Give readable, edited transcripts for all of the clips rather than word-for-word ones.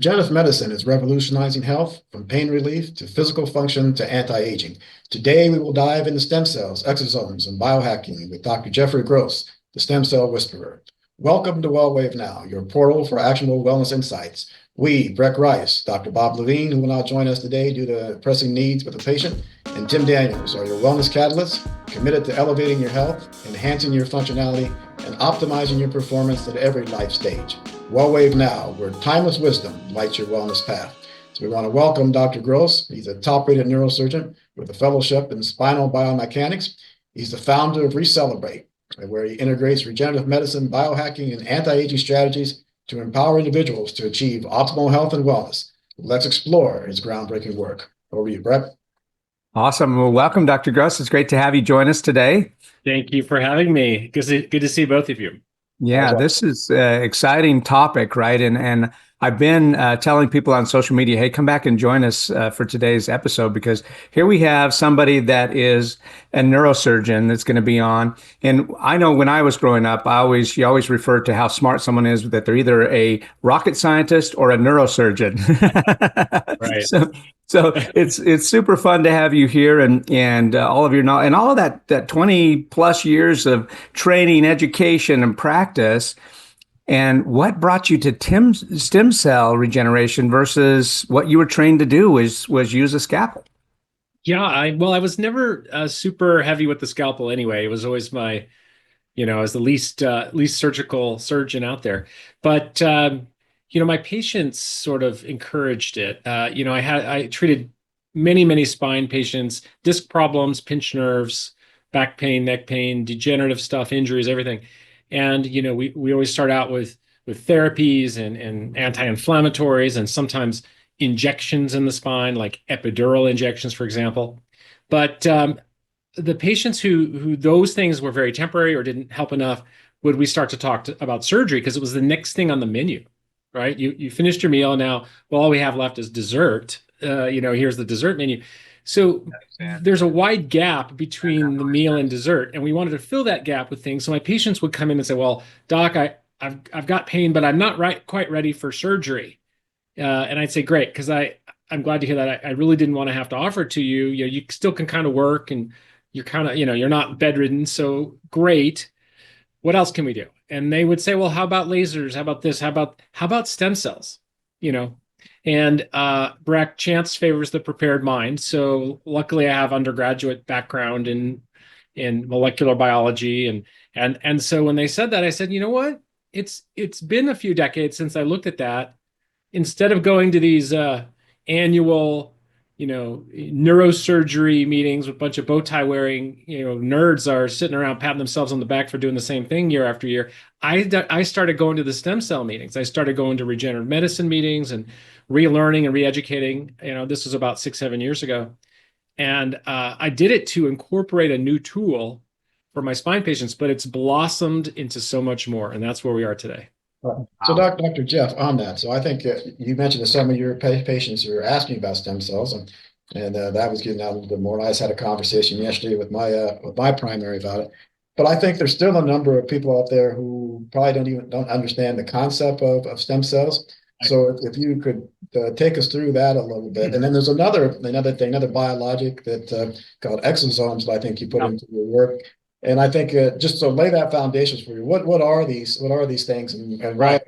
Regenerative medicine is revolutionizing health from pain relief to physical function to anti-aging. Today, we will dive into stem cells, exosomes, and biohacking with Dr. Jeffrey Gross, the stem cell whisperer. Welcome to WellWaveNOW, your portal for actionable wellness insights. We, Breck Rice, Dr. Bob Levine, who will not join us today due to pressing needs with a patient, and Tim Daniels are your wellness catalysts, committed to elevating your health, enhancing your functionality, and optimizing your performance at every life stage. WellWaveNOW, where timeless wisdom lights your wellness path. So we want to welcome Dr. Gross. He's a top-rated neurosurgeon with a fellowship in spinal biomechanics. He's the founder of ReCELLebrate, where he integrates regenerative medicine, biohacking, and anti-aging strategies to empower individuals to achieve optimal health and wellness. Let's explore his groundbreaking work. Over to you, Brett. Awesome. Well, welcome, Dr. Gross. It's great to have you join us today. Thank you for having me. Good to see both of you. Yeah, this is an exciting topic, right? And I've been telling people on social media, hey, come back and join us for today's episode, because here we have somebody that is a neurosurgeon that's going to be on. And I know when I was growing up, you always referred to how smart someone is, that they're either a rocket scientist or a neurosurgeon. Right. So it's super fun to have you here, and all of your knowledge and all of that 20 plus years of training, education, and practice. And what brought you to stem cell regeneration versus what you were trained to do was use a scalpel? Yeah, I was never super heavy with the scalpel anyway. It was always my, I was the least surgical surgeon out there. But my patients sort of encouraged it. I treated many spine patients, disc problems, pinched nerves, back pain, neck pain, degenerative stuff, injuries, everything. And, we always start out with therapies and anti-inflammatories and sometimes injections in the spine, like epidural injections, for example. But the patients who those things were very temporary or didn't help enough, we start to talk about surgery, because it was the next thing on the menu, right? You finished your meal, now, well, all we have left is dessert. Here's the dessert menu. So there's a wide gap between the meal and dessert, and we wanted to fill that gap with things. So my patients would come in and say, well, doc, I've got pain, but I'm not quite ready for surgery. And I'd say, great, because I'm glad to hear that. I really didn't want to have to offer it to you. You still can kind of work, and you're kind of, you're not bedridden. So great. What else can we do? And they would say, well, how about lasers? How about this? How about stem cells? And Breck, chance favors the prepared mind. So luckily I have undergraduate background in molecular biology. And so when they said that, I said, you know what? It's been a few decades since I looked at that. Instead of going to these annual, neurosurgery meetings with a bunch of bow tie wearing, nerds are sitting around patting themselves on the back for doing the same thing year after year, I started going to the stem cell meetings. I started going to regenerative medicine meetings and relearning and re-educating. This was about 6-7 years ago. And I did it to incorporate a new tool for my spine patients, but it's blossomed into so much more. And that's where we are today. So Dr. Jeff, on that, so I think you mentioned that some of your patients were asking about stem cells, and that was getting out a little bit more. And I just had a conversation yesterday with my primary about it. But I think there's still a number of people out there who probably don't understand the concept of stem cells. So if you could take us through that a little bit. And then there's another biologic that called exosomes that I think you put into your work. And I think just to lay that foundation for you, what are these things, and right,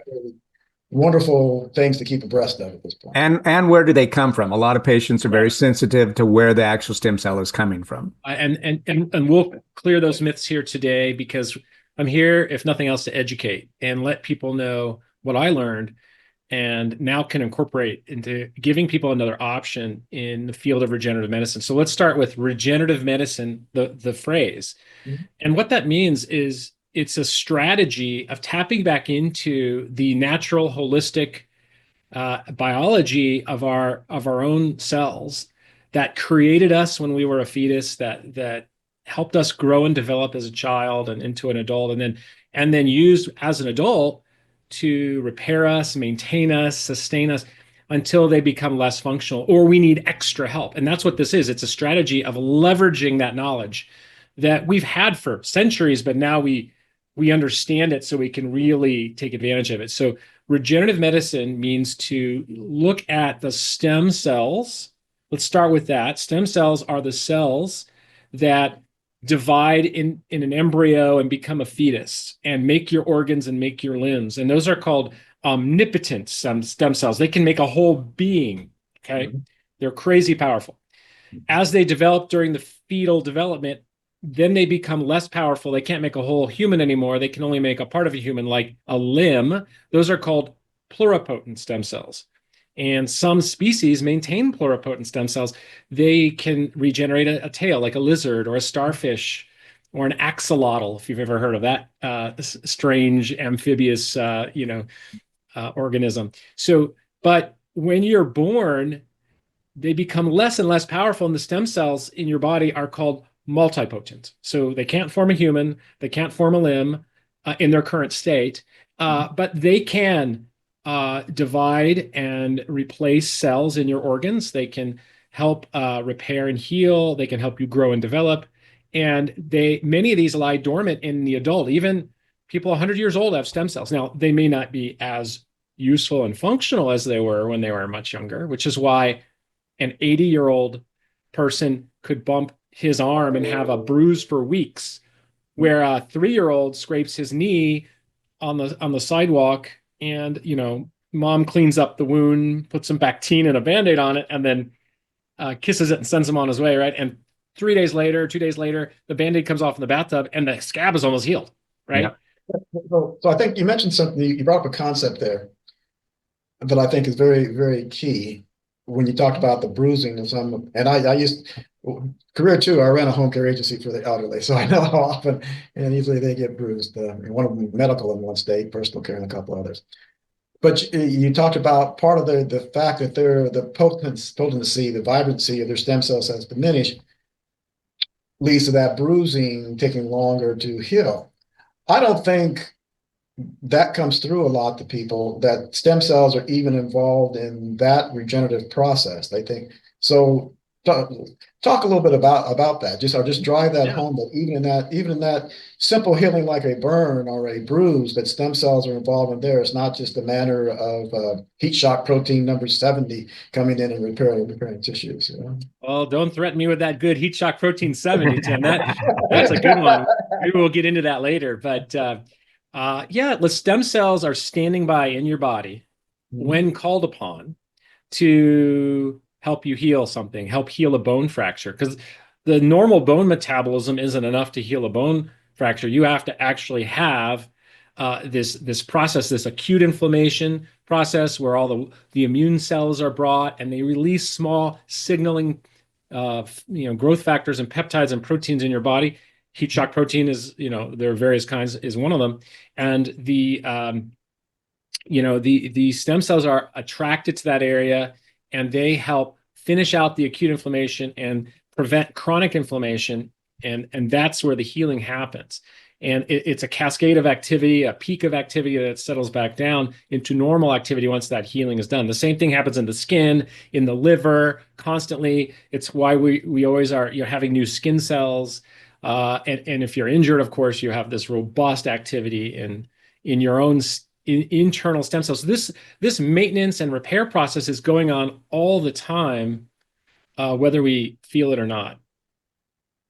wonderful things to keep abreast of at this point. And where do they come from? A lot of patients are very sensitive to where the actual stem cell is coming from. And we'll clear those myths here today, because I'm here, if nothing else, to educate and let people know what I learned and now can incorporate into giving people another option in the field of regenerative medicine. So let's start with regenerative medicine, the phrase. Mm-hmm. And what that means is it's a strategy of tapping back into the natural, holistic biology of our own cells that created us when we were a fetus, that helped us grow and develop as a child and into an adult, and then used as an adult to repair us, maintain us, sustain us until they become less functional, or we need extra help. And that's what this is. It's a strategy of leveraging that knowledge that we've had for centuries, but now we we understand it so we can really take advantage of it. So regenerative medicine means to look at the stem cells. Let's start with that. Stem cells are the cells that divide in an embryo and become a fetus and make your organs and make your limbs. And those are called omnipotent stem cells. They can make a whole being. Okay. Mm-hmm. They're crazy powerful. As they develop during the fetal development, then they become less powerful. They can't make a whole human anymore. They can only make a part of a human, like a limb. Those are called pluripotent stem cells. And some species maintain pluripotent stem cells. They can regenerate a tail, like a lizard or a starfish or an axolotl, if you've ever heard of that strange amphibious, organism. So, but when you're born, they become less and less powerful, and the stem cells in your body are called multipotent. So they can't form a human, they can't form a limb in their current state, but they can divide and replace cells in your organs. They can help repair and heal. They can help you grow and develop. And many of these lie dormant in the adult. Even people 100 years old have stem cells. Now, they may not be as useful and functional as they were when they were much younger, which is why an 80-year-old person could bump his arm and have a bruise for weeks, where a 3-year-old scrapes his knee on the sidewalk, and mom cleans up the wound, puts some Bactine and a Band-Aid on it, and then kisses it and sends him on his way, right? And 2 days later, the Band-Aid comes off in the bathtub and the scab is almost healed, right? Yeah. So I think you mentioned something, you brought up a concept there that I think is very, very key when you talked about the bruising of some, and I used career too. I ran a home care agency for the elderly, so I know how often and easily they get bruised. One of them medical in one state, personal care in a couple others. But you talked about part of the fact that the potency, the vibrancy of their stem cells has diminished, leads to that bruising taking longer to heal. I don't think that comes through a lot to people, that stem cells are even involved in that regenerative process. They think so. Talk a little bit about that. Just drive that home. That even in that simple healing, like a burn or a bruise, that stem cells are involved in there. It's not just a matter of heat shock protein number 70 coming in and repairing tissues. Well, don't threaten me with that good heat shock protein 70, Tim. That's a good one. Maybe we'll get into that later. But the stem cells are standing by in your body when called upon to help you heal something, help heal a bone fracture. Because the normal bone metabolism isn't enough to heal a bone fracture. You have to actually have this process, this acute inflammation process, where all the immune cells are brought and they release small signaling growth factors and peptides and proteins in your body. Heat shock protein is, there are various kinds, is one of them. And the stem cells are attracted to that area, and they help finish out the acute inflammation and prevent chronic inflammation. And that's where the healing happens. And it's a cascade of activity, a peak of activity that settles back down into normal activity once that healing is done. The same thing happens in the skin, in the liver, constantly. It's why we always are having new skin cells. And if you're injured, of course, you have this robust activity in your own internal stem cells. So this maintenance and repair process is going on all the time, whether we feel it or not.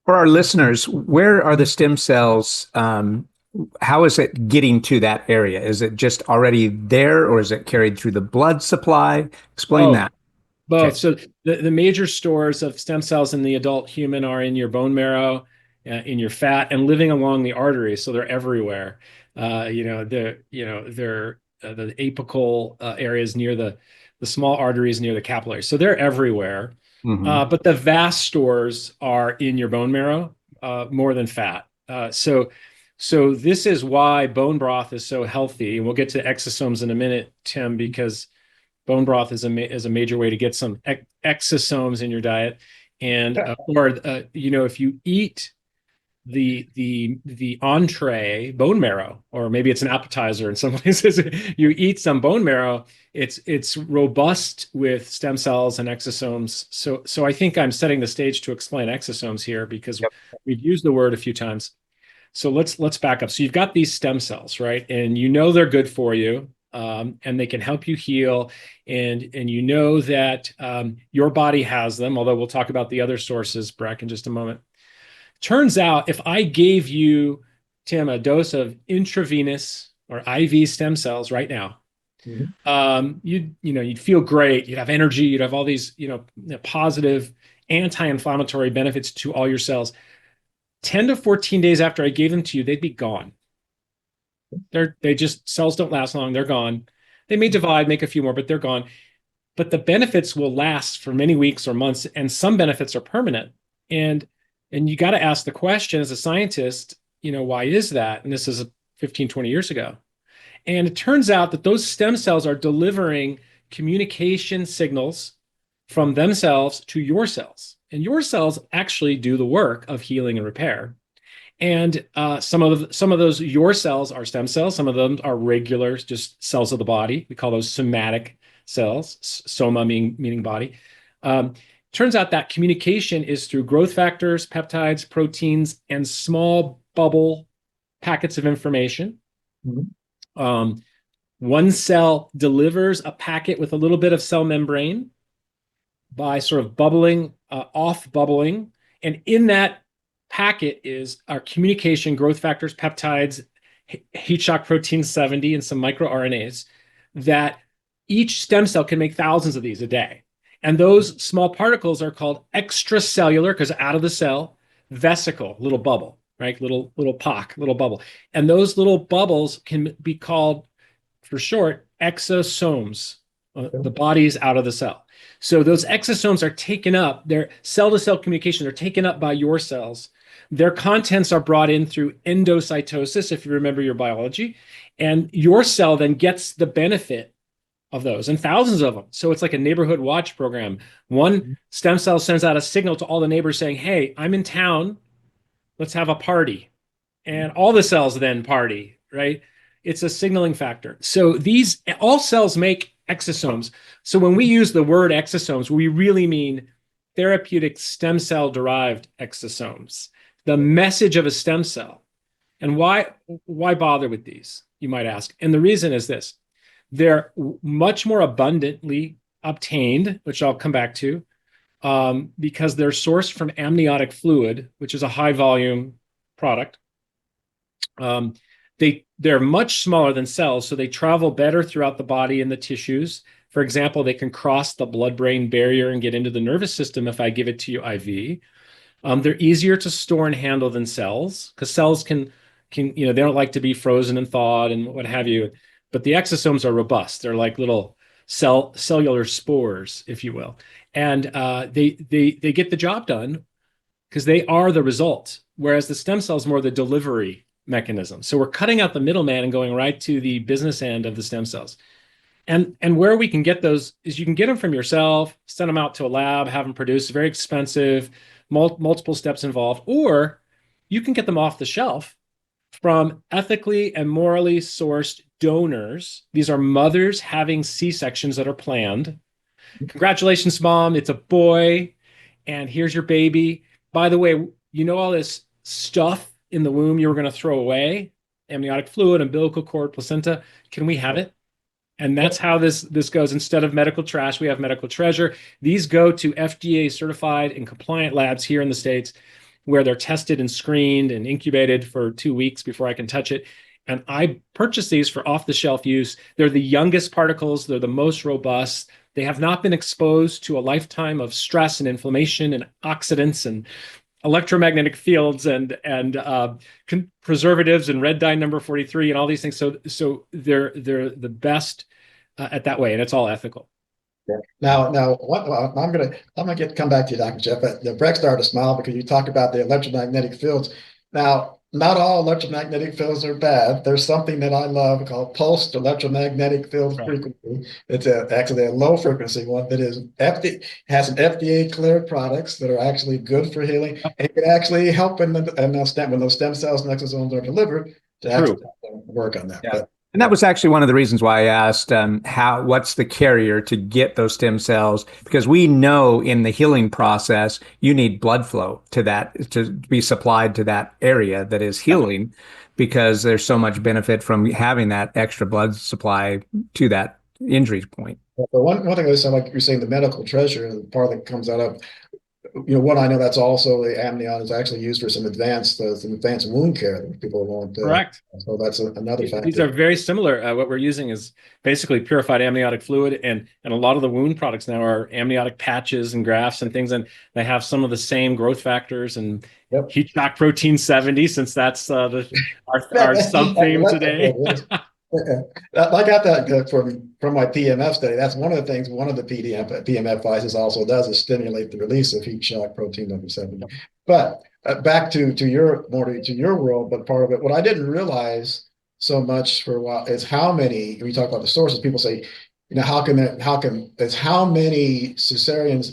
For our listeners, where are the stem cells? How is it getting to that area? Is it just already there, or is it carried through the blood supply? Explain that. Both. Okay. So the major stores of stem cells in the adult human are in your bone marrow, in your fat, and living along the arteries. So they're everywhere. They're the apical areas near the small arteries near the capillaries. So they're everywhere. Mm-hmm. But the vast stores are in your bone marrow, more than fat. So this is why bone broth is so healthy. And we'll get to exosomes in a minute, Tim, because bone broth is a major way to get some exosomes in your diet. And if you eat the entree bone marrow, or maybe it's an appetizer in some places, you eat some bone marrow, it's robust with stem cells and exosomes. So I think I'm setting the stage to explain exosomes here, because we've used the word a few times. So let's back up. So you've got these stem cells, right? And you know they're good for you, and they can help you heal, and you know that your body has them. Although we'll talk about the other sources, Breck, in just a moment. Turns out, if I gave you, Tim, a dose of intravenous or IV stem cells right now, you'd feel great. You'd have energy. You'd have all these positive anti-inflammatory benefits to all your cells. 10 to 14 days after I gave them to you, they'd be gone. Cells don't last long. They're gone. They may divide, make a few more, but they're gone. But the benefits will last for many weeks or months, and some benefits are permanent. And you got to ask the question as a scientist, why is that? And this is 15, 20 years ago. And it turns out that those stem cells are delivering communication signals from themselves to your cells. And your cells actually do the work of healing and repair. And some of those your cells are stem cells. Some of them are regular, just cells of the body. We call those somatic cells. Soma meaning body. Turns out that communication is through growth factors, peptides, proteins, and small bubble packets of information. One cell delivers a packet with a little bit of cell membrane by sort of bubbling, off bubbling. And in that packet is our communication, growth factors, peptides, heat shock protein 70, and some microRNAs that each stem cell can make thousands of these a day. And those small particles are called extracellular, because out of the cell, vesicle, little bubble, right? Little pock, little bubble. And those little bubbles can be called, for short, exosomes. The body's out of the cell. So those exosomes are taken up, their cell-to-cell communication, they're taken up by your cells. Their contents are brought in through endocytosis, if you remember your biology, and your cell then gets the benefit of those, and thousands of them. So it's like a neighborhood watch program. One stem cell sends out a signal to all the neighbors saying, hey, I'm in town, let's have a party. And all the cells then party, right? It's a signaling factor. So all cells make exosomes. So when we use the word exosomes, we really mean therapeutic stem cell derived exosomes, the message of a stem cell. And why bother with these, you might ask? And the reason is this: they're much more abundantly obtained, which I'll come back to, because they're sourced from amniotic fluid, which is a high volume product. They're much smaller than cells, so they travel better throughout the body and the tissues. For example, they can cross the blood-brain barrier and get into the nervous system if I give it to you IV. They're easier to store and handle than cells, because cells can they don't like to be frozen and thawed and what have you. But the exosomes are robust. They're like little cellular spores, if you will, and they get the job done because they are the result. Whereas the stem cell is more the delivery mechanism. So we're cutting out the middleman and going right to the business end of the stem cells. And where we can get those is you can get them from yourself, send them out to a lab, have them produced. Very expensive, multiple steps involved. Or you can get them off the shelf from ethically and morally sourced donors. These are mothers having C-sections that are planned. Congratulations, mom, it's a boy, and here's your baby. By the way, all this stuff in the womb you were going to throw away, amniotic fluid, umbilical cord, placenta. Can we have it? And that's how this goes. Instead of medical trash, we have medical treasure. These go to FDA certified and compliant labs here in the States, where they're tested and screened and incubated for 2 weeks before I can touch it. And I purchase these for off-the-shelf use. They're the youngest particles. They're the most robust. They have not been exposed to a lifetime of stress and inflammation and oxidants and electromagnetic fields and preservatives and red dye number 43 and all these things. So they're the best at that way, and it's all ethical. Yeah. Now, I'm gonna come back to you, Dr. Jeff. The Breck started to smile because you talk about the electromagnetic fields. Now, not all electromagnetic fields are bad. There's something that I love called pulsed electromagnetic field frequency. It's actually a low frequency one that has an FDA cleared products that are actually good for healing, and it can actually help when those stem cells and exosomes are delivered to actually work on that. Yeah. And that was actually one of the reasons why I asked what's the carrier to get those stem cells? Because we know in the healing process, you need blood flow to that to be supplied to that area that is healing, because there's so much benefit from having that extra blood supply to that injury point. But one thing I sound like you're saying the medical treasure, and part that comes out of, what I know, that's also the amnion is actually used for some advanced wound care that people want. Correct. So that's another factor. These are very similar. What we're using is basically purified amniotic fluid, and a lot of the wound products now are amniotic patches and grafts and things, and they have some of the same growth factors and heat shock protein 70, since that's our sub theme today. I got that from my PMF study. That's one of the things one of the PMF devices also does, is stimulate the release of heat shock protein number 70. But back to your world, but part of it, what I didn't realize so much for a while is how many, when you talk about the sources, people say, how many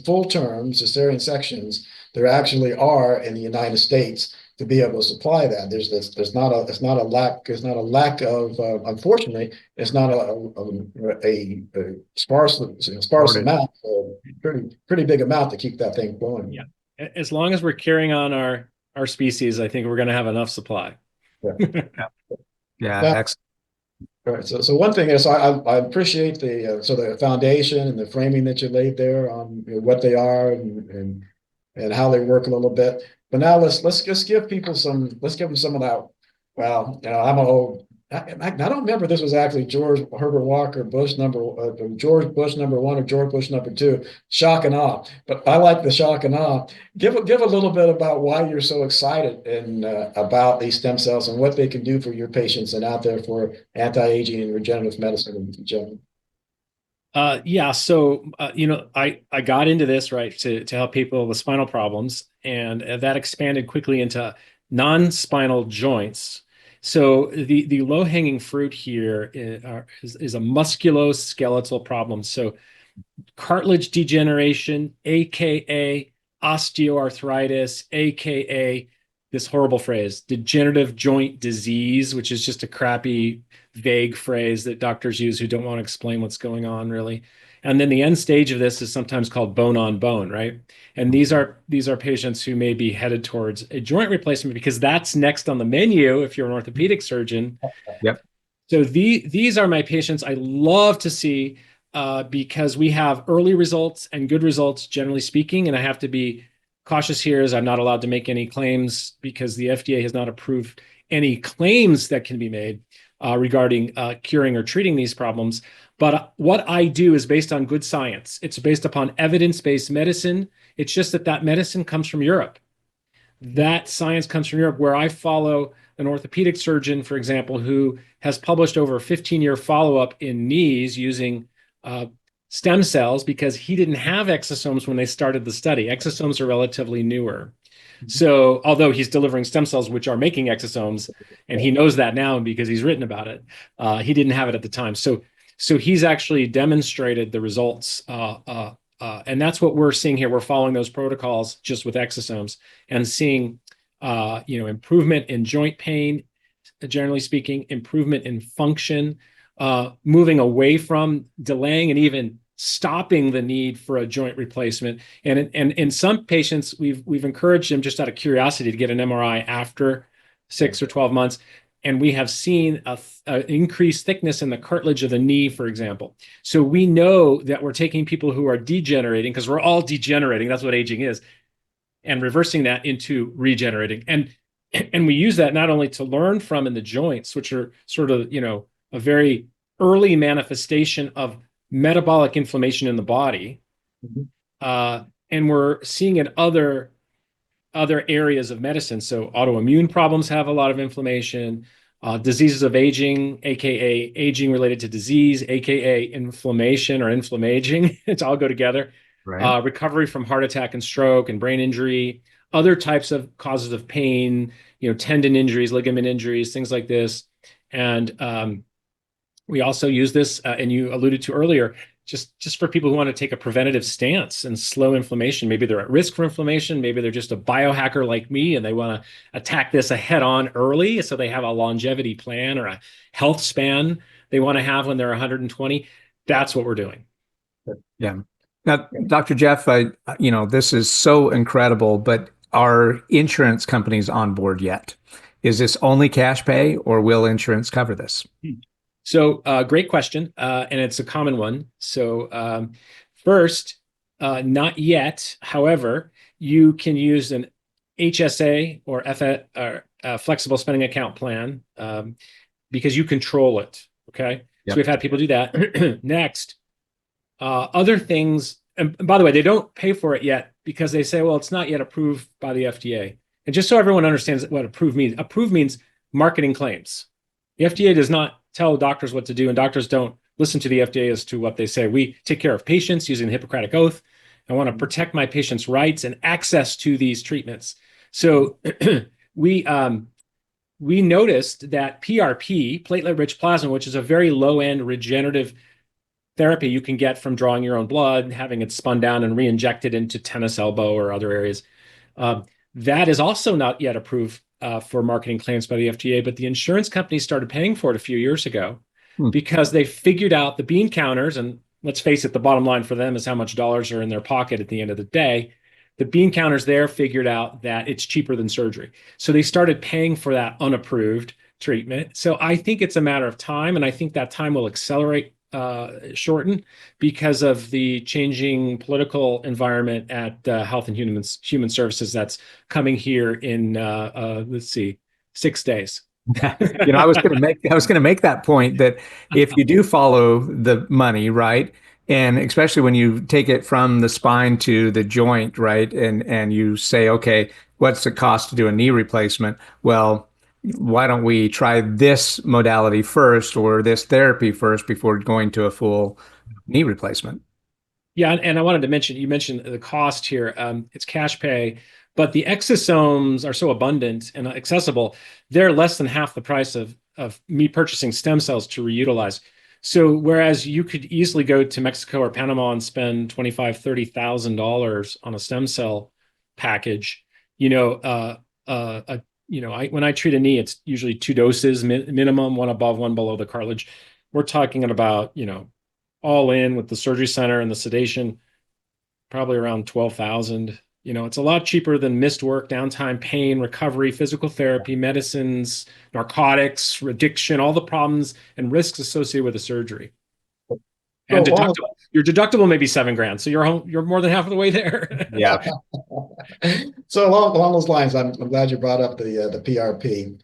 full-term cesarean sections there actually are in the United States to be able to supply that. There's not a lack of, unfortunately, it's not a sparse amount, pretty big amount to keep that thing going. Yeah, as long as we're carrying on our species, I think we're going to have enough supply. Yeah. Excellent. All right. So one thing is, I appreciate the foundation and the framing that you laid there on what they are and how they work a little bit. But now let's just give them some of that. Well, I'm an old. I don't remember if this was actually George Herbert Walker Bush George Bush number 1 or George Bush number 2, shock and awe. But I like the shock and awe. Give a little bit about why you're so excited and about these stem cells and what they can do for your patients and out there for anti-aging and regenerative medicine in general. So I got into this, right, to help people with spinal problems, and that expanded quickly into non-spinal joints. So the low-hanging fruit here is a musculoskeletal problem. So cartilage degeneration, aka osteoarthritis, aka this horrible phrase, degenerative joint disease, which is just a crappy, vague phrase that doctors use who don't want to explain what's going on, really. And then the end stage of this is sometimes called bone on bone, right? And these are patients who may be headed towards a joint replacement, because that's next on the menu if you're an orthopedic surgeon. Yep. So these are my patients I love to see, because we have early results and good results, generally speaking. And I have to be cautious here, as I'm not allowed to make any claims, because the FDA has not approved any claims that can be made regarding curing or treating these problems. But what I do is based on good science. It's based upon evidence-based medicine. It's just that medicine comes from Europe. That science comes from Europe, where I follow an orthopedic surgeon, for example, who has published over a 15-year follow-up in knees using stem cells, because he didn't have exosomes when they started the study. Exosomes are relatively newer. So although he's delivering stem cells, which are making exosomes, and he knows that now because he's written about it, he didn't have it at the time. So he's actually demonstrated the results. And that's what we're seeing here. We're following those protocols just with exosomes and seeing, improvement in joint pain, generally speaking, improvement in function, moving away from delaying and even stopping the need for a joint replacement. And in some patients, we've encouraged them, just out of curiosity, to get an MRI after 6 or 12 months. And we have seen an increased thickness in the cartilage of the knee, for example. So we know that we're taking people who are degenerating, because we're all degenerating, that's what aging is, and reversing that into regenerating. And we use that not only to learn from in the joints, which are sort of, a very early manifestation of metabolic inflammation in the body. And we're seeing it other areas of medicine. So autoimmune problems have a lot of inflammation, diseases of aging, aka aging related to disease, aka inflammation or inflammaging. It's all go together. Right. Recovery from heart attack and stroke and brain injury, other types of causes of pain, tendon injuries, ligament injuries, things like this. And we also use this, and you alluded to earlier, just for people who want to take a preventative stance and slow inflammation. Maybe they're at risk for inflammation. Maybe they're just a biohacker like me and they want to attack this head on early. So they have a longevity plan or a health span they want to have when they're 120. That's what we're doing. Yeah. Now, Dr. Jeff, this is so incredible, but are insurance companies on board yet? Is this only cash pay or will insurance cover this? So great question. And it's a common one. So first, not yet. However, you can use an HSA or flexible spending account plan because you control it. Okay. Yep. So we've had people do that. Next, other things. And by the way, they don't pay for it yet because they say, well, it's not yet approved by the FDA. And just so everyone understands what approved means marketing claims. The FDA does not tell doctors what to do, and doctors don't listen to the FDA as to what they say. We take care of patients using the Hippocratic Oath. I want to protect my patients' rights and access to these treatments. So we noticed that PRP, platelet-rich plasma, which is a very low-end regenerative therapy you can get from drawing your own blood, having it spun down and re-injected into tennis elbow or other areas, that is also not yet approved for marketing claims by the FDA, but the insurance companies started paying for it a few years ago because they figured out the bean counters, and let's face it, the bottom line for them is how much dollars are in their pocket at the end of the day. The bean counters there figured out that it's cheaper than surgery. So they started paying for that unapproved treatment. So I think it's a matter of time, and I think that time will shorten because of the changing political environment at Health and Human Services that's coming here in 6 days. I was going to make that point that if you do follow the money, right, and especially when you take it from the spine to the joint, right, and you say, okay, what's the cost to do a knee replacement? Well, why don't we try this modality first or this therapy first before going to a full knee replacement? Yeah, and I wanted to mention, you mentioned the cost here. It's cash pay, but the exosomes are so abundant and accessible, they're less than half the price of me purchasing stem cells to reutilize. So whereas you could easily go to Mexico or Panama and spend $25,000, $30,000 on a stem cell package, when I treat a knee, it's usually 2 doses minimum, one above, one below the cartilage. We're talking about, all in with the surgery center and the sedation, probably around 12,000. It's a lot cheaper than missed work, downtime, pain, recovery, physical therapy, medicines, narcotics, addiction, all the problems and risks associated with the surgery. And your deductible may be $7,000, so you're more than half of the way there. Yeah. So along those lines, I'm glad you brought up the PRP,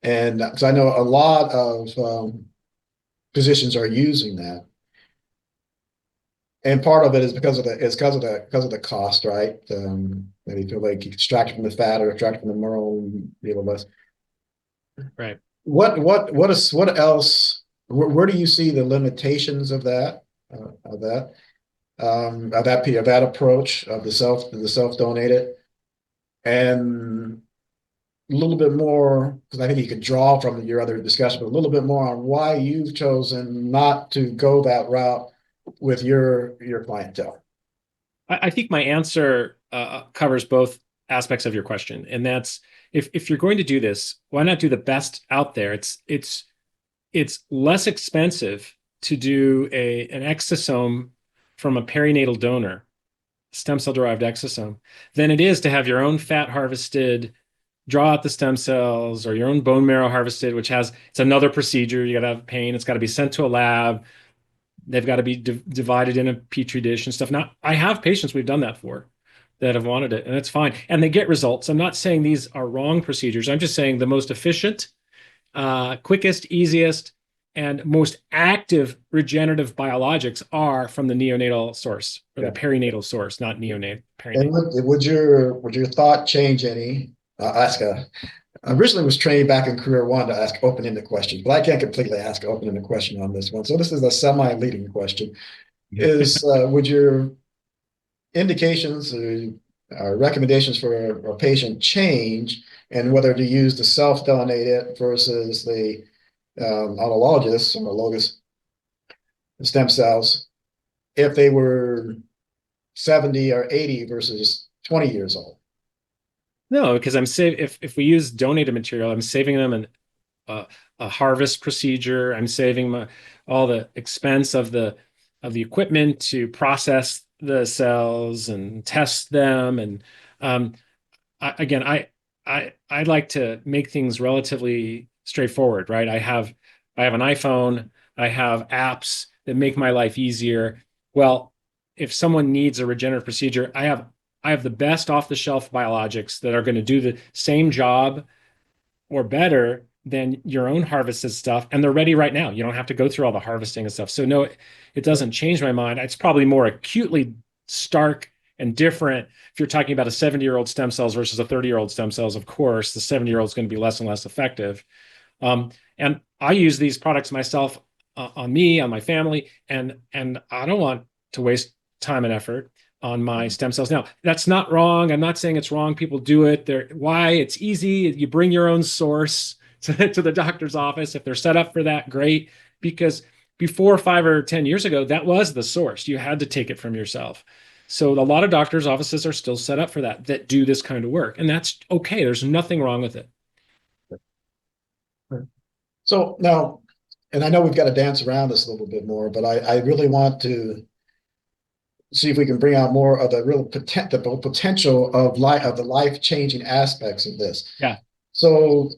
and because I know a lot of physicians are using that, and part of it is because of the cost, right? Maybe feel like you extract from the fat or extract from the marrow, be able less. Right. What else? Where do you see the limitations of that? That approach of the self-donated, and a little bit more, because I think you could draw from your other discussion, but a little bit more on why you've chosen not to go that route with your clientele. I think my answer covers both aspects of your question, and that's if you're going to do this, why not do the best out there? It's less expensive to do an exosome from a perinatal donor, stem cell derived exosome, than it is to have your own fat harvested, draw out the stem cells, or your own bone marrow harvested, it's another procedure. You got to have pain. It's got to be sent to a lab. They've got to be divided in a petri dish and stuff. Now, I have patients we've done that for that have wanted it, and it's fine. And they get results. I'm not saying these are wrong procedures. I'm just saying the most efficient, quickest, easiest, and most active regenerative biologics are from the neonatal source or the perinatal source, not neonatal. And would your thought change any? I originally was trained back in career 1 to ask open-ended questions, but I can't completely ask an open-ended question on this one. So this is a semi-leading question. Would your indications or recommendations for a patient change, and whether to use the self-donated versus the autologous or autologous stem cells if they were 70 or 80 versus 20 years old? No, because if we use donated material, I'm saving them a harvest procedure. I'm saving all the expense of the equipment to process the cells and test them. And um, again, I like to make things relatively straightforward, right? I have an iPhone. I have apps that make my life easier. Well, if someone needs a regenerative procedure, I have the best off-the-shelf biologics that are going to do the same job or better than your own harvested stuff, and they're ready right now. You don't have to go through all the harvesting and stuff. So no, it doesn't change my mind. It's probably more acutely stark and different if you're talking about a 70-year-old stem cells versus a 30-year-old stem cells. Of course, the 70-year-old is going to be less and less effective. And I use these products myself, on me, on my family, and I don't want to waste time and effort on my stem cells. Now, that's not wrong. I'm not saying it's wrong. People do it. Why? It's easy. You bring your own source to the doctor's office. If they're set up for that, great. Because before 5 or 10 years ago, that was the source. You had to take it from yourself. So a lot of doctors' offices are still set up for that do this kind of work. And that's okay. There's nothing wrong with it. So now, and I know we've got to dance around this a little bit more, but I really want to see if we can bring out more of the real potential of the life-changing aspects of this. Yeah. So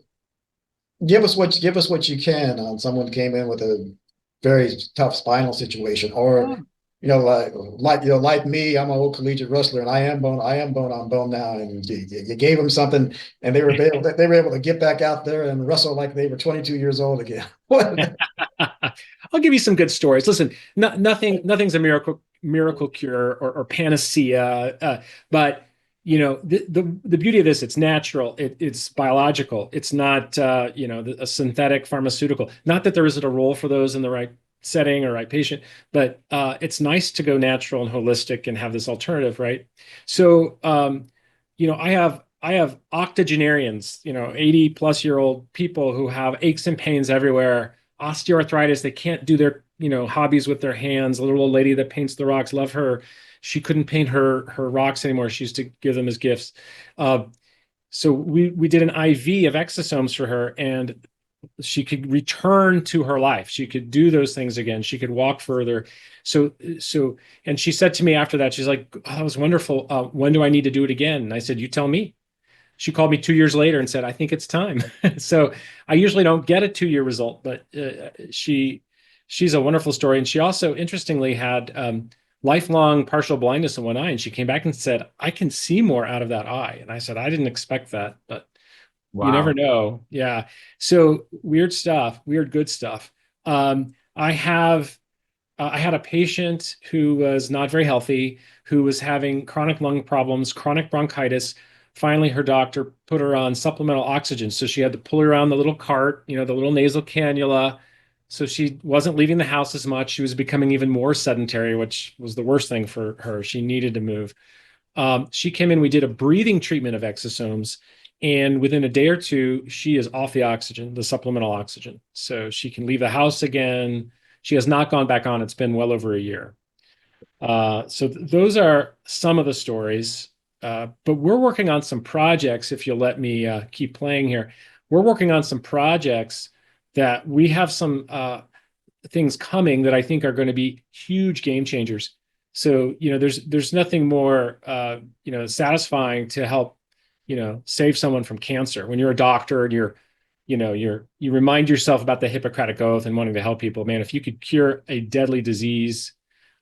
give us what you can on someone who came in with a very tough spinal situation, or like me, I'm an old collegiate wrestler, and I am bone on bone now. And you gave them something, and they were able to get back out there and wrestle like they were 22 years old again. I'll give you some good stories. Listen, nothing's a miracle cure or panacea, but the beauty of this, it's natural, it's biological, it's not a synthetic pharmaceutical. Not that there isn't a role for those in the right setting or right patient, but it's nice to go natural and holistic and have this alternative, right? So I have octogenarians, 80-plus-year-old people who have aches and pains everywhere, osteoarthritis. They can't do their hobbies with their hands. A little old lady that paints the rocks, love her. She couldn't paint her rocks anymore. She used to give them as gifts. So we did an IV of exosomes for her, and she could return to her life. She could do those things again. She could walk further. And she said to me after that, she's like, "Oh, that was wonderful. When do I need to do it again?" And I said, "You tell me." She called me 2 years later and said, "I think it's time." So I usually don't get a 2-year result, but she's a wonderful story. And she also, interestingly, had lifelong partial blindness in one eye. And she came back and said, "I can see more out of that eye." And I said, "I didn't expect that, but you never know." Yeah. So weird stuff, weird, good stuff. I had a patient who was not very healthy, who was having chronic lung problems, chronic bronchitis. Finally, her doctor put her on supplemental oxygen. So she had to pull her around the little cart, the little nasal cannula. So she wasn't leaving the house as much. She was becoming even more sedentary, which was the worst thing for her. She needed to move. She came in, we did a breathing treatment of exosomes, and within a day or two, she is off the oxygen, the supplemental oxygen. So she can leave the house again. She has not gone back on. It's been well over a year. So those are some of the stories. But we're working on some projects, if you'll let me keep playing here. We're working on some projects that we have some things coming that I think are going to be huge game changers. So, there's nothing more, satisfying to help, save someone from cancer. When you're a doctor and you remind yourself about the Hippocratic Oath and wanting to help people, man, if you could cure a deadly disease,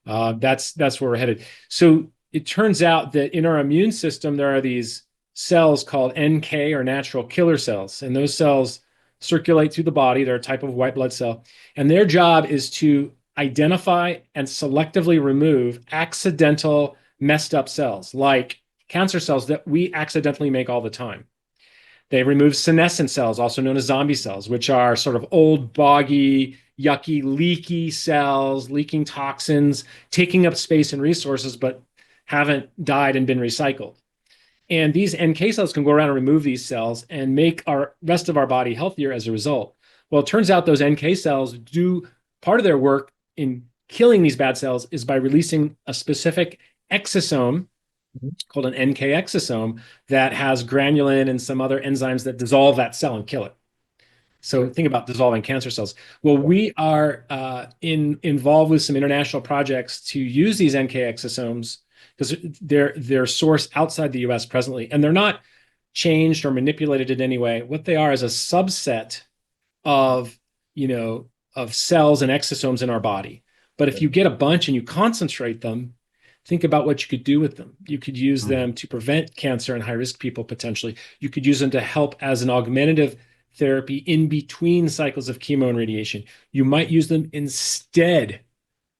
that's where we're headed. So it turns out that in our immune system, there are these cells called NK, or natural killer cells. And those cells circulate through the body. They're a type of white blood cell. And their job is to identify and selectively remove accidental messed up cells, like cancer cells that we accidentally make all the time. They remove senescent cells, also known as zombie cells, which are sort of old, boggy, yucky, leaky cells, leaking toxins, taking up space and resources, but haven't died and been recycled. And these NK cells can go around and remove these cells and make our rest of our body healthier as a result. Well, it turns out those NK cells do part of their work in killing these bad cells is by releasing a specific exosome called an NK exosome that has granulin and some other enzymes that dissolve that cell and kill it. So think about dissolving cancer cells. Well, we are involved with some international projects to use these NK exosomes because they're sourced outside the US presently, and they're not changed or manipulated in any way. What they are is a subset of, of cells and exosomes in our body. But if you get a bunch and you concentrate them, think about what you could do with them. You could use them to prevent cancer in high-risk people potentially. You could use them to help as an augmentative therapy in between cycles of chemo and radiation. You might use them instead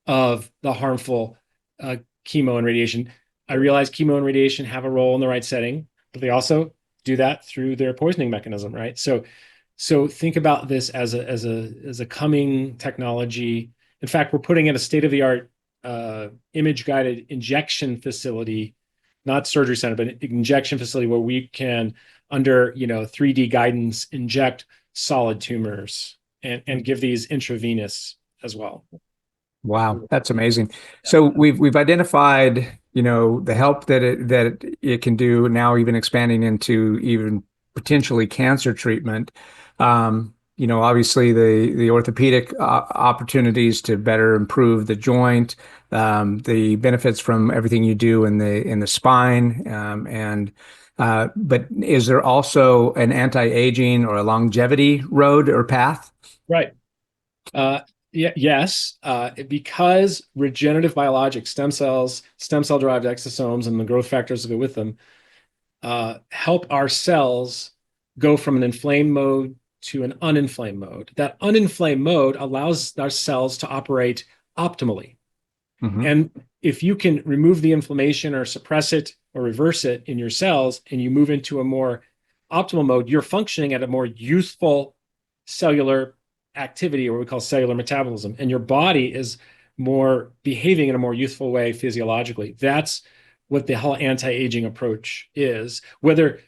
of the harmful chemo and radiation. I realize chemo and radiation have a role in the right setting, but they also do that through their poisoning mechanism, right? So think about this as a coming technology. In fact, we're putting in a state-of-the-art image-guided injection facility, not surgery center, but injection facility where we can, under 3D guidance, inject solid tumors and give these intravenous as well. Wow, that's amazing. So we've identified, the help that it can do, now even expanding into even potentially cancer treatment. Obviously the orthopedic opportunities to better improve the joint, the benefits from everything you do in the spine, but is there also an anti-aging or a longevity road or path? Right. Yes, because regenerative biologic stem cells, stem cell derived exosomes, and the growth factors that go with them help our cells go from an inflamed mode to an uninflamed mode. That uninflamed mode allows our cells to operate optimally. And if you can remove the inflammation or suppress it or reverse it in your cells, and you move into a more optimal mode, you're functioning at a more youthful cellular activity, or what we call cellular metabolism, and your body is more behaving in a more youthful way physiologically. That's what the whole anti-aging approach is. Whether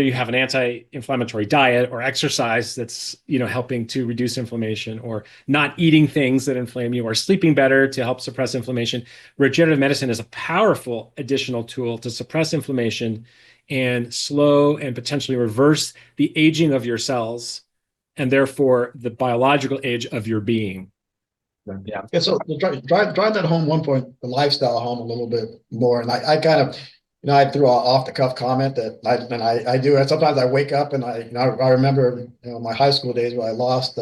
you have an anti-inflammatory diet or exercise that's helping to reduce inflammation, or not eating things that inflame you, or sleeping better to help suppress inflammation, regenerative medicine is a powerful additional tool to suppress inflammation and slow and potentially reverse the aging of your cells, and therefore the biological age of your being. Yeah. So drive that home the lifestyle home a little bit more. And I kind of, I threw an off the cuff comment that I do. And sometimes I wake up and I remember, my high school days where I lost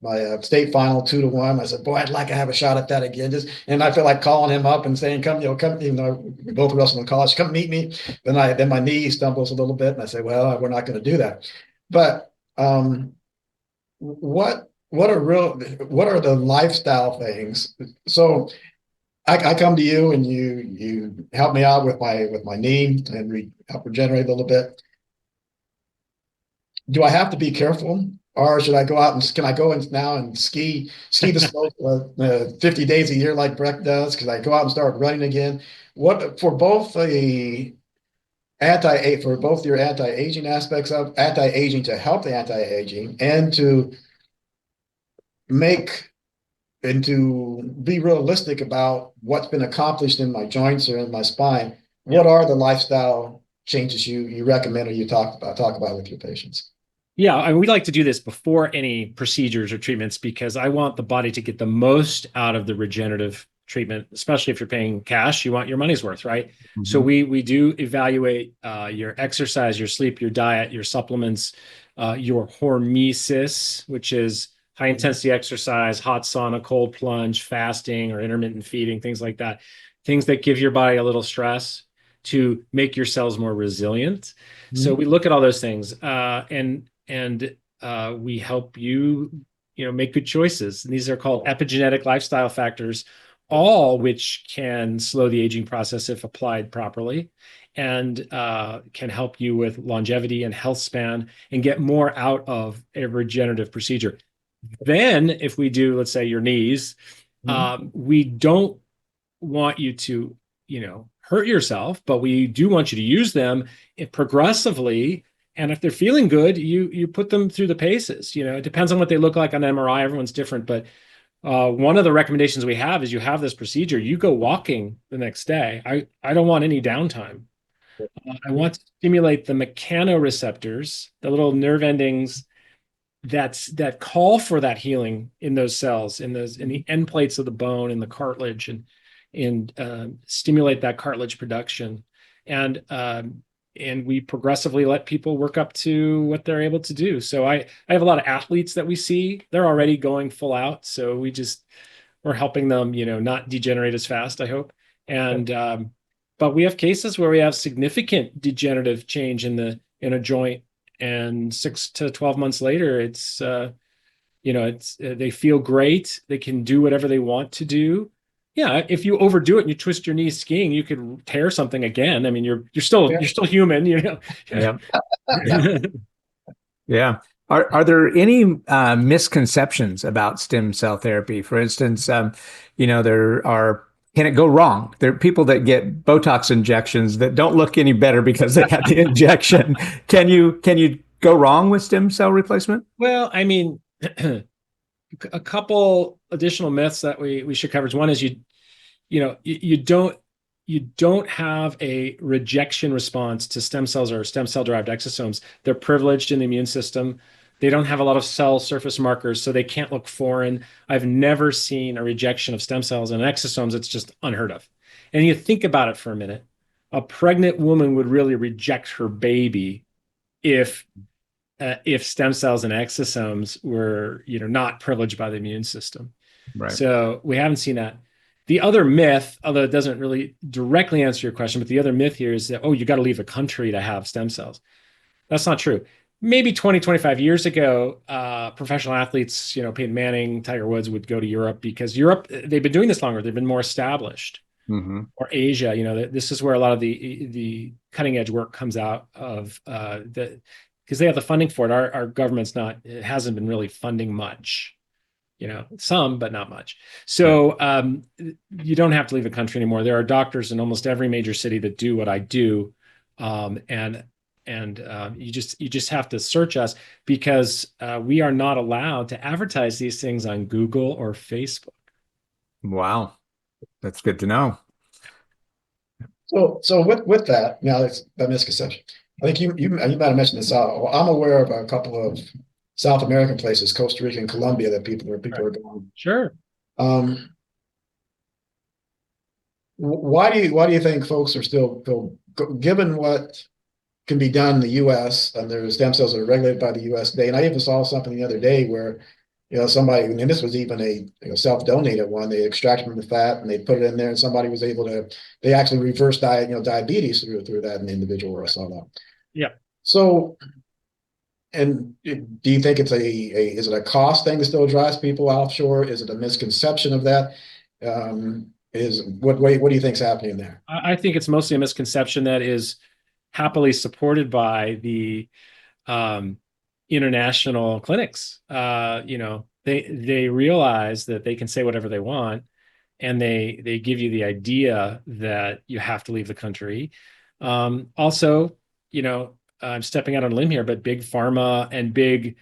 my state final 2-1. I said, boy, I'd like to have a shot at that again. And I feel like calling him up and saying, come, even though we both wrestled in college, come meet me. Then my knee stumbles a little bit and I say, well, we're not going to do that. But, what are the lifestyle things? So I come to you and you help me out with my knee and help regenerate a little bit. Do I have to be careful, or should I go out and can I go in now and ski the slope 50 days a year like Breck does? Because I go out and start running again. What for both your anti-aging aspects of anti-aging, to help the anti-aging and to be realistic about what's been accomplished in my joints or in my spine. What are the lifestyle changes you recommend or you talk about with your patients? Yeah, we like to do this before any procedures or treatments, because I want the body to get the most out of the regenerative treatment, especially if you're paying cash. You want your money's worth, right? So we do evaluate your exercise, your sleep, your diet, your supplements, your hormesis, which is high intensity exercise, hot sauna, cold plunge, fasting, or intermittent feeding, things like that. Things that give your body a little stress to make your cells more resilient. So we look at all those things, and we help you, make good choices. And these are called epigenetic lifestyle factors, all which can slow the aging process if applied properly, and can help you with longevity and health span and get more out of a regenerative procedure. Then if we do, let's say, your knees, we don't want you to, hurt yourself, but we do want you to use them progressively. And if they're feeling good, you put them through the paces. It depends on what they look like on MRI. Everyone's different, but One of the recommendations we have is you have this procedure, you go walking the next day. I don't want any downtime. I want to stimulate the mechanoreceptors, the little nerve endings that call for that healing in those cells, in the end plates of the bone, in the cartilage, and stimulate that cartilage production. And we progressively let people work up to what they're able to do. So I have a lot of athletes that we see. They're already going full out. So we're helping them, not degenerate as fast, I hope. And but we have cases where we have significant degenerative change in a joint, and 6 to 12 months later, it's they feel great. They can do whatever they want to do. Yeah, if you overdo it and you twist your knee skiing, you could tear something again. I mean, you're still human, Yeah. Yeah. Are there any misconceptions about stem cell therapy? For instance, can it go wrong? There are people that get Botox injections that don't look any better because they had the injection. Can you go wrong with stem cell replacement? Well, I mean, a couple additional myths that we should cover. One is you don't have a rejection response to stem cells or stem cell derived exosomes. They're privileged in the immune system. They don't have a lot of cell surface markers, so they can't look foreign. I've never seen a rejection of stem cells and exosomes. It's just unheard of. And you think about it for a minute. A pregnant woman would really reject her baby if stem cells and exosomes were, not privileged by the immune system. Right. So we haven't seen that. The other myth, although it doesn't really directly answer your question, but the other myth here is that, you got to leave the country to have stem cells. That's not true. Maybe 20, 25 years ago, professional athletes, Peyton Manning, Tiger Woods would go to Europe because Europe, they've been doing this longer. They've been more established. Mm-hmm. Or Asia, this is where a lot of the cutting edge work comes out of, because they have the funding for it. Our government's it hasn't been really funding much, some, but not much. So you don't have to leave the country anymore. There are doctors in almost every major city that do what I do. And you just have to search us because we are not allowed to advertise these things on Google or Facebook. Wow. That's good to know. So with that, now that's that misconception. I think you might have mentioned this. I'm aware of a couple of South American places, Costa Rica and Colombia, that people are going. Sure. Why do you think folks are still given what can be done in the U.S. and their stem cells are regulated by the U.S. today? And I even saw something the other day where somebody, and this was even a self-donated one, they extracted from the fat and they put it in there, and somebody was able to, they actually reversed diabetes through that in the individual where I saw that. Yeah. So, and do you think is it a cost thing that still drives people offshore? Is it a misconception of that? What do you think is happening there? I think it's mostly a misconception that is happily supported by the international clinics. They realize that they can say whatever they want, and they give you the idea that you have to leave the country. Also, I'm stepping out on a limb here, but big pharma and big,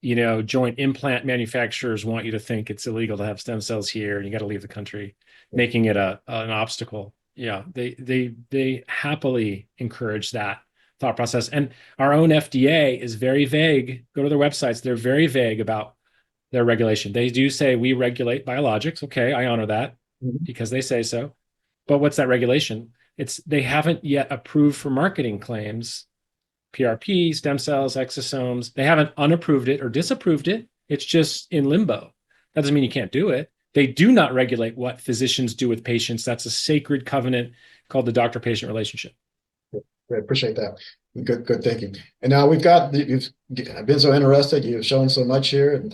joint implant manufacturers want you to think it's illegal to have stem cells here and you got to leave the country, making it an obstacle. Yeah, they happily encourage that thought process. And our own FDA is very vague. Go to their websites. They're very vague about their regulation. They do say we regulate biologics. Okay, I honor that because they say so. But what's that regulation? They haven't yet approved for marketing claims. PRP, stem cells, exosomes. They haven't unapproved it or disapproved it. It's just in limbo. That doesn't mean you can't do it. They do not regulate what physicians do with patients. That's a sacred covenant called the doctor-patient relationship. Great, appreciate that. Good thinking. And now you've been so interested. You've shown so much here and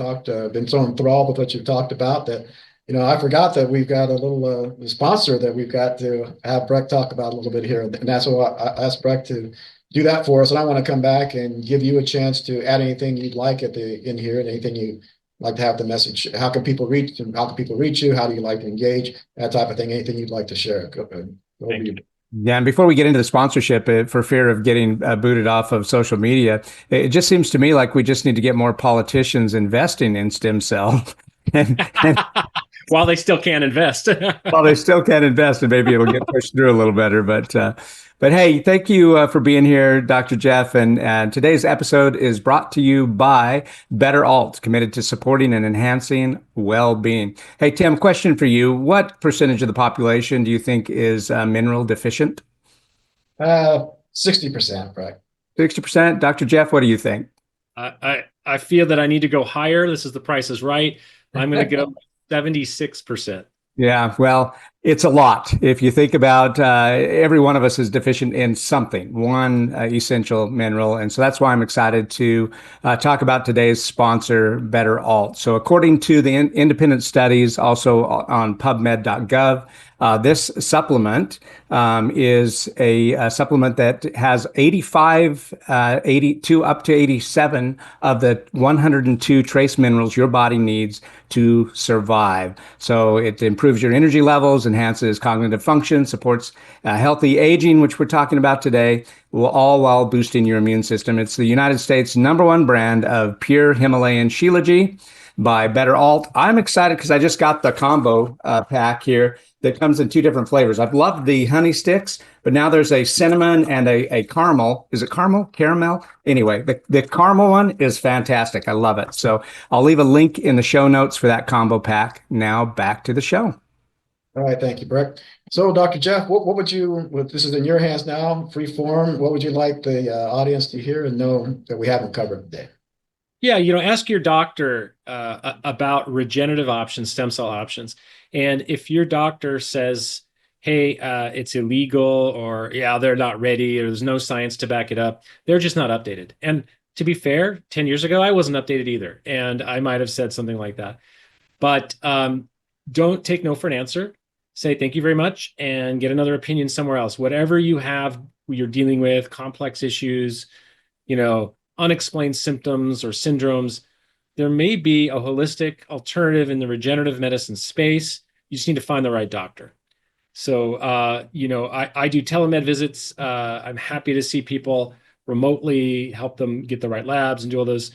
been so enthralled with what you've talked about that, I forgot that we've got a little sponsor that we've got to have Breck talk about a little bit here. And that's why I asked Breck to do that for us. And I want to come back and give you a chance to add anything you'd like in here, and anything you like to have the message. How can people reach you? How do you like to engage? That type of thing. Anything you'd like to share. Go ahead. Thank you. Yeah, and before we get into the sponsorship, for fear of getting booted off of social media, it just seems to me like we just need to get more politicians investing in stem cell and While they still can't invest. well, they still can invest, and maybe it'll get pushed through a little better. But hey, thank you for being here, Dr. Jeff. And today's episode is brought to you by Better Alt, committed to supporting and enhancing well-being. Hey, Tim, question for you: what percentage of the population do you think is mineral deficient? 60%, right? 60%. Dr. Jeff, what do you think? I feel that I need to go higher. This is The Price is Right. I'm going to go 76%. Yeah, well, it's a lot. If you think about every one of us is deficient in something, one essential mineral. And so that's why I'm excited to talk about today's sponsor, Better Alt. So according to the independent studies also on PubMed.gov, this supplement is a supplement that has 85, 82 up to 87 of the 102 trace minerals your body needs to survive. So it improves your energy levels, enhances cognitive function, supports healthy aging, which we're talking about today, all while boosting your immune system. It's the United States' #1 brand of pure Himalayan Shilajit by Better Alt. I'm excited because I just got the combo pack here that comes in 2 different flavors. I've loved the honey sticks, but now there's a cinnamon and a caramel. Is it caramel? Caramel? Anyway, the caramel one is fantastic. I love it. So I'll leave a link in the show notes for that combo pack. Now back to the show. All right, thank you, Brett. So, Dr. Jeff, what would you, this is in your hands now, free form, what would you like the audience to hear and know that we haven't covered today? Yeah, ask your doctor about regenerative options, stem cell options. And if your doctor says, hey, it's illegal, or yeah, they're not ready, or there's no science to back it up, they're just not updated. And to be fair, 10 years ago, I wasn't updated either. And I might have said something like that. But don't take no for an answer. Say thank you very much and get another opinion somewhere else. Whatever you have, you're dealing with, complex issues, unexplained symptoms or syndromes, there may be a holistic alternative in the regenerative medicine space. You just need to find the right doctor. So, I do telemed visits. I'm happy to see people remotely, help them get the right labs and do all those.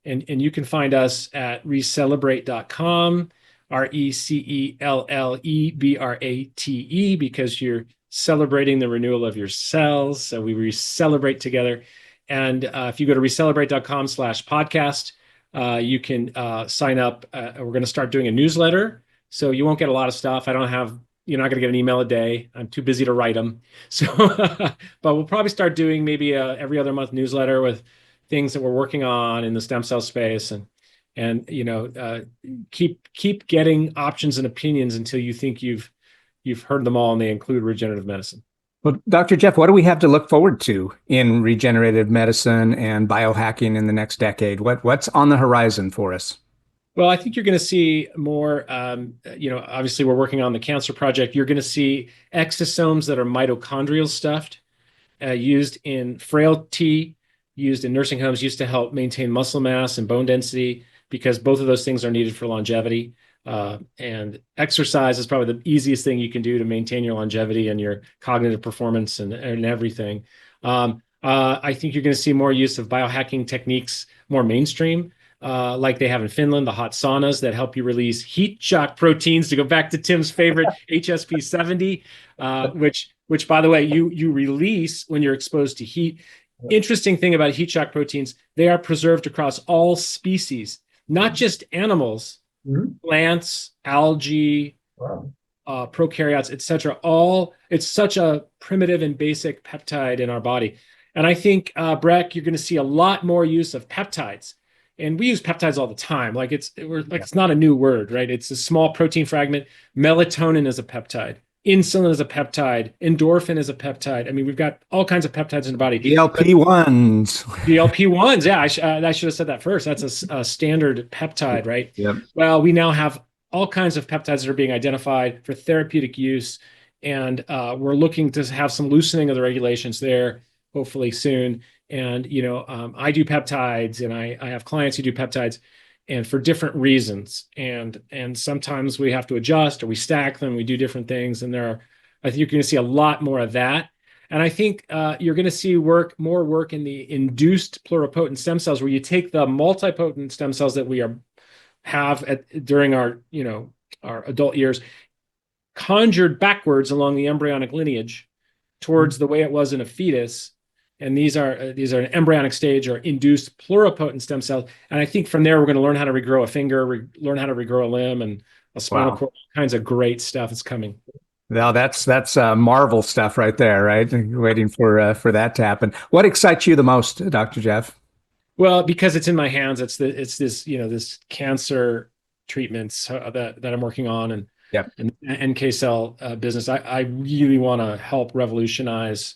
And you can find us at ReCELLebrate.com, ReCELLebrate, because you're celebrating the renewal of your cells. So we ReCELLebrate together. And if you go to ReCELLebrate.com/podcast, you can sign up. We're going to start doing a newsletter. So you won't get a lot of stuff. You're not going to get an email a day. I'm too busy to write them. So, but we'll probably start doing maybe a every other month newsletter with things that we're working on in the stem cell space, and keep getting options and opinions until you think you've heard them all, and they include regenerative medicine. Well, Dr. Jeff, what do we have to look forward to in regenerative medicine and biohacking in the next decade? What's on the horizon for us? Well, I think you're going to see more, obviously we're working on the cancer project. You're going to see exosomes that are mitochondrial stuffed, used in frailty, used in nursing homes, used to help maintain muscle mass and bone density, because both of those things are needed for longevity. And exercise is probably the easiest thing you can do to maintain your longevity and your cognitive performance and everything. I think you're going to see more use of biohacking techniques, more mainstream, like they have in Finland, the hot saunas that help you release heat shock proteins, to go back to Tim's favorite HSP70, which by the way, you release when you're exposed to heat. Interesting thing about heat shock proteins, they are preserved across all species, not just animals, plants, algae, Wow. Prokaryotes, etc. It's such a primitive and basic peptide in our body. And I think, Breck, you're going to see a lot more use of peptides. And we use peptides all the time. It's not a new word, right? It's a small protein fragment. Melatonin is a peptide. Insulin is a peptide. Endorphin is a peptide. I mean, we've got all kinds of peptides in the body. GLP-1s. GLP-1s. Yeah, I should have said that first. That's a standard peptide, right? Yep. Well, we now have all kinds of peptides that are being identified for therapeutic use. And we're looking to have some loosening of the regulations there, hopefully soon. And, I do peptides, and I have clients who do peptides, and for different reasons. And sometimes we have to adjust, or we stack them, we do different things. And I think you're going to see a lot more of that. And I think you're going to see more work in the induced pluripotent stem cells, where you take the multipotent stem cells that we are have during our adult years conjured backwards along the embryonic lineage towards the way it was in a fetus. And these are an embryonic stage or induced pluripotent stem cells. And I think from there, we're going to learn how to regrow a finger, learn how to regrow a limb and a spinal cord, all kinds of great stuff is coming. Now that's Marvel stuff right there, right? Waiting for that to happen. What excites you the most, Dr. Jeff? Well, because it's in my hands. It's this this cancer treatments that I'm working on, and Yep. and NK cell business. I really want to help revolutionize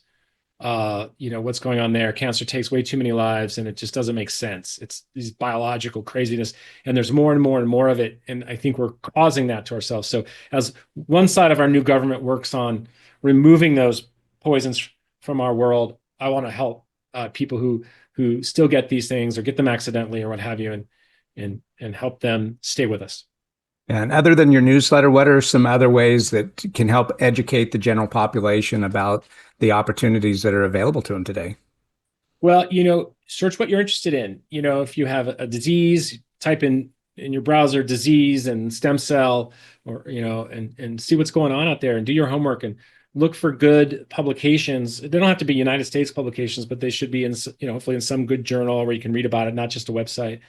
what's going on there. Cancer takes way too many lives, and it just doesn't make sense. It's these biological craziness, and there's more and more and more of it, and I think we're causing that to ourselves. So as one side of our new government works on removing those poisons from our world, I want to help people who still get these things or get them accidentally or what have you, and help them stay with us. And other than your newsletter, what are some other ways that can help educate the general population about the opportunities that are available to them today? Well, search what you're interested in. If you have a disease, type in your browser disease and stem cell, or and see what's going on out there, and do your homework and look for good publications. They don't have to be United States publications, but they should be in hopefully in some good journal where you can read about it, not just a website.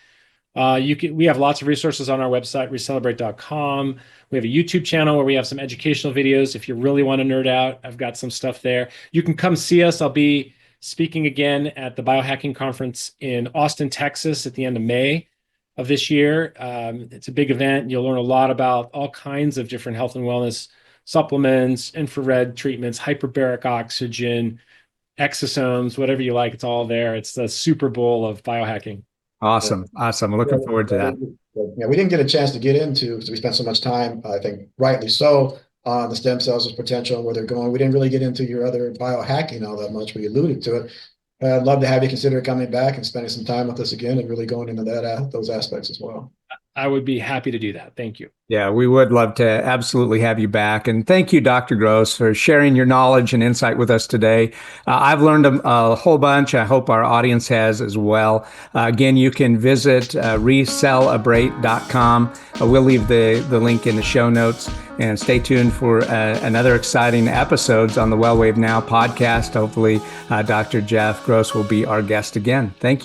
We have lots of resources on our website, ReCELLebrate.com. We have a YouTube channel where we have some educational videos. If you really want to nerd out, I've got some stuff there. You can come see us. I'll be speaking again at the Biohacking Conference in Austin, Texas at the end of May of this year. It's a big event. You'll learn a lot about all kinds of different health and wellness supplements, infrared treatments, hyperbaric oxygen, exosomes, whatever you like. It's all there. It's the Super Bowl of biohacking. Awesome. I'm looking forward to that. Yeah, we didn't get a chance to get into, because we spent so much time, I think rightly so, on the stem cells' potential, where they're going. We didn't really get into your other biohacking all that much. We alluded to it. I'd love to have you consider coming back and spending some time with us again and really going into those aspects as well. I would be happy to do that. Thank you. Yeah, we would love to absolutely have you back. And thank you, Dr. Gross, for sharing your knowledge and insight with us today. I've learned a whole bunch. I hope our audience has as well. Again, you can visit ReCELLebrate.com. We'll leave the link in the show notes. And stay tuned for another exciting episodes on the WellWaveNOW podcast. Hopefully, Dr. Jeff Gross will be our guest again. Thank you.